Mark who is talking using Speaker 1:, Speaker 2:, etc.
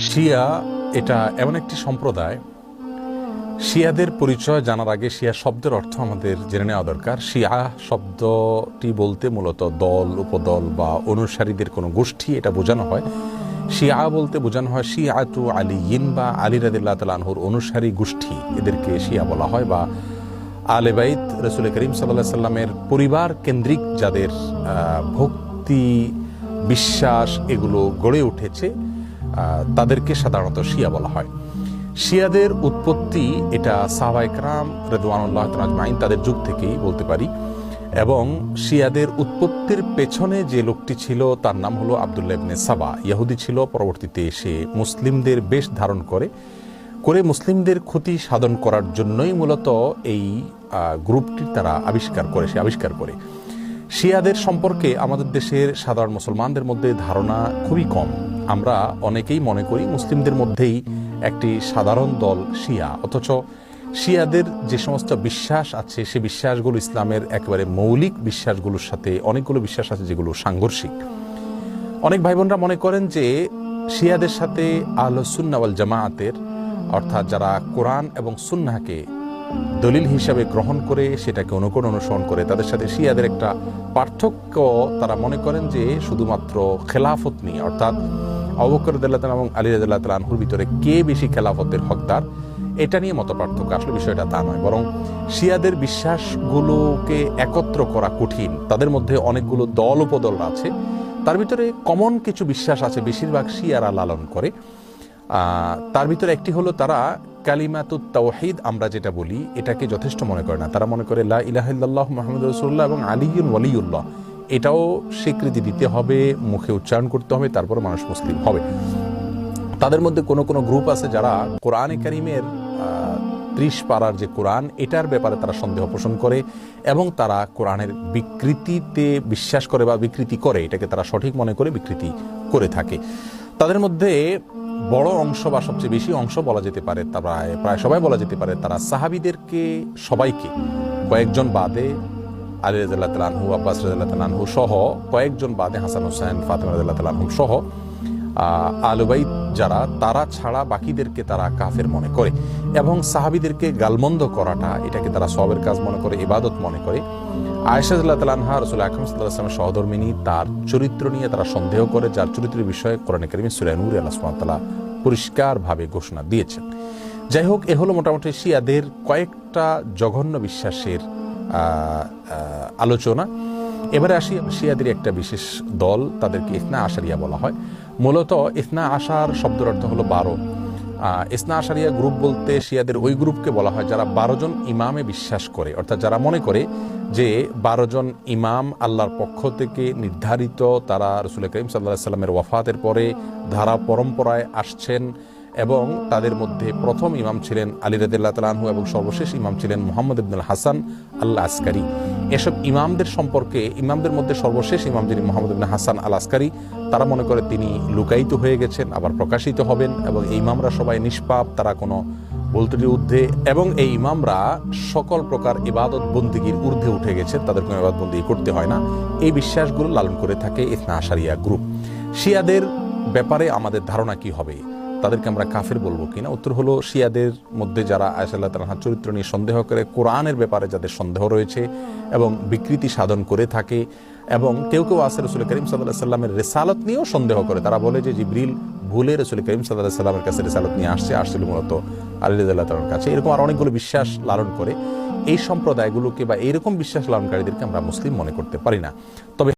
Speaker 1: শিয়া এটা এমন একটি সম্প্রদায়। শিয়াদের পরিচয় জানার আগে শিয়া শব্দের অর্থ আমাদের জেনে নেওয়া দরকার। শিয়া শব্দটি বলতে মূলত দল, উপদল বা অনুসারীদের কোনো গোষ্ঠী এটা বোঝানো হয়। শিয়া বলতে বোঝানো হয় শিয়াতু আলিয়িন বা আলী রাদিয়াল্লাহু তাআলা আনহুর অনুসারী গোষ্ঠী, এদেরকে শিয়া বলা হয়। বা আলে বাইত রাসূল করিম সাল্লাল্লাহু আলাইহি সাল্লামের পরিবার কেন্দ্রিক যাদের ভক্তি, বিশ্বাস এগুলো গড়ে উঠেছে তাদেরকে সাধারণত শিয়া বলা হয়। শিয়াদের উৎপত্তি এটা সাহাবায়ে কেরাম রিদওয়ানুল্লাহ তাআলা আজমাইন তাদের যুগ থেকেই বলতে পারি। এবং শিয়াদের উৎপত্তির পেছনে যে লোকটি ছিল তার নাম হলো আব্দুল্লাহ ইবনে সাবা। ইহুদি ছিল, পরবর্তীতে সে মুসলিমদের বেশ ধারণ করে মুসলিমদের ক্ষতি সাধন করার জন্যই মূলত এই গ্রুপটি তারা আবিষ্কার করে। শিয়াদের সম্পর্কে আমাদের দেশের সাধারণ মুসলমানদের মধ্যে ধারণা খুবই কম। আমরা অনেকেই মনে করি মুসলিমদের মধ্যেই একটি সাধারণ দল শিয়া, অথচ শিয়াদের যে সমস্ত বিশ্বাস আছে সে বিশ্বাসগুলো ইসলামের একেবারে মৌলিক বিশ্বাসগুলোর সাথে অনেকগুলো বিশ্বাস আছে যেগুলো সাংঘর্ষিক। অনেক ভাই বোনরা মনে করেন যে শিয়াদের সাথে আহলুস সুন্নাহ ওয়াল জামাআতের, অর্থাৎ যারা কোরআন এবং সুন্নাহকে দলিল হিসাবে গ্রহণ করে সেটাকে অনুসরণ করে, তাদের সাথে শিয়াদের একটা পার্থক্য তারা মনে করেন যে শুধুমাত্র খেলাফত নিয়ে, অর্থাৎ আবু বকর রাদিয়াল্লাহু তাআলা এবং আলী রাদিয়াল্লাহু তাআলা আনহুর ভিতরে কে বেশি খেলাফতের হকদার এটা নিয়ে মত পার্থক্য। আসলে বিষয়টা তা নয়, বরং শিয়াদের বিশ্বাসগুলোকে একত্র করা কঠিন। তাদের মধ্যে অনেকগুলো দল উপদল আছে, তার ভিতরে কমন কিছু বিশ্বাস আছে বেশিরভাগ শিয়ারা লালন করে। তার ভিতরে একটি হলো তারা কালিমাতুত তাওহীদ আমরা যেটা বলি এটাকে যথেষ্ট মনে করে না। তারা মনে করে লা ইলাহা ইল্লাল্লাহ মুহাম্মাদুর রাসূলুল্লাহ এবং আলিয়ুন ওয়ালিউল্লাহ এটাও স্বীকৃতি দিতে হবে, মুখে উচ্চারণ করতে হবে, তারপর মানুষ মুসলিম হবে। তাদের মধ্যে কোনো কোনো গ্রুপ আছে যারা কোরআনে কারীমের 30 পারার যে কোরআন এটার ব্যাপারে তারা সন্দেহ পোষণ করে এবং তারা কোরআনের বিকৃতিতে বিশ্বাস করে বা বিকৃতি করে, এটাকে তারা সঠিক মনে করে বিকৃতি করে থাকে। তাদের মধ্যে বড় অংশ বা সবচেয়ে বেশি অংশ বলা যেতে পারে, প্রায় সবাই বলা যেতে পারে, তারা সাহাবীদেরকে সবাইকে কয়েকজন বাদে আলী রাদিয়াল্লাহু তাআলা আনহু, আব্বাস রাদিয়াল্লাহু তাআলা আনহু সহ কয়েকজন বাদে হাসান হুসাইন, ফাতেমা রাদিয়াল্লাহু তাআলা আনহু সহ আহলে বাইত যারা তারা ছাড়া বাকিদেরকে তারা কাফের মনে করে এবং সাহাবীদেরকে গালমন্দ করাটা এটাকে তারা সওয়াবের কাজ মনে করে, ইবাদত মনে করে। আয়েশা রাদিয়াল্লাহু তাআলা আনহা রাসূল আকরাম সাল্লাল্লাহু আলাইহি ওয়াসাল্লামের সহধর্মিণী, তার চরিত্র নিয়ে তারা সন্দেহ করে, যার চরিত্রের বিষয়ে কোরআনে কারীমে সূরা নূরে আল্লাহ সুবহানাহু ওয়া তাআলা পরিষ্কারভাবে ঘোষণা দিয়েছেন। যাই হোক, এ হলো মোটামুটি শিয়াদের কয়েকটা জঘন্য বিশ্বাসের আলোচনা। এবারে আসি শিয়াদের একটা বিশেষ দল, তাদেরকে ইসনা আশারিয়া বলা হয়। মূলত ইসনা আশার শব্দের অর্থ হলো 12। ইসনা আশারিয়া গ্রুপ বলতে শিয়াদের ওই গ্রুপকে বলা হয় যারা 12 জন ইমামে বিশ্বাস করে, অর্থাৎ যারা মনে করে যে 12 জন ইমাম আল্লাহর পক্ষ থেকে নির্ধারিত, তারা রাসূল করিম সাল্লাল্লাহু আলাইহি সাল্লামের ওয়াফাতের পরে ধারা পরম্পরায় আসছেন এবং তাদের মধ্যে প্রথম ইমাম ছিলেন আলী রাদিয়াল্লাহু তাআলা আনহু এবং সর্বশেষ ইমাম ছিলেন মুহাম্মদ ইবনুল হাসান আল আসকারী। এসব ইমামদের সম্পর্কে, ইমামদের মধ্যে সর্বশেষ ইমাম যিনি মুহাম্মদ ইবনে হাসান আল আসকারী, তারা মনে করে তিনি লুকায়িত হয়ে গেছেন, আবার প্রকাশিত হবেন এবং এই ইমামরা সবাই নিষ্পাপ, তারা কোনো বলতের ঊর্ধ্বে এবং এই ইমামরা সকল প্রকার ইবাদত বন্দিগির ঊর্ধ্বে উঠে গেছে, তাদের কোনো ইবাদত বন্দিগি করতে হয় না। এই বিশ্বাসগুলো লালন করে থাকে ইসনা আশারিয়া গ্রুপ। শিয়াদের ব্যাপারে আমাদের ধারণা কি হবে, তাদেরকে আমরা কাফের বলবো কিনা? উত্তর হলো, শিয়াদের মধ্যে যারা আয়েশা রাদিয়াল্লাহু তাআলার চরিত্র নিয়ে সন্দেহ করে, কোরআনের ব্যাপারে যাদের সন্দেহ রয়েছে এবং বিকৃতি সাধন করে থাকে, এবং কেউ কেউ আছে রাসূল করিম সাল্লাল্লাহু আলাইহি সাল্লামের রিসালাত নিয়েও সন্দেহ করে। তারা বলে যে জিবরিল ভুলে রাসূল করিম সাল্লাল্লাহু আলাইহি সাল্লামের কাছে রিসালাত নিয়ে আসছিল মূলত আলী রাদিয়াল্লাহু তাআলার কাছে। এরকম আর অনেকগুলো বিশ্বাস লালন করে। এই সম্প্রদায়গুলোকে বা এইরকম বিশ্বাস লালনকারীদেরকে আমরা মুসলিম মনে করতে পারি না। তবে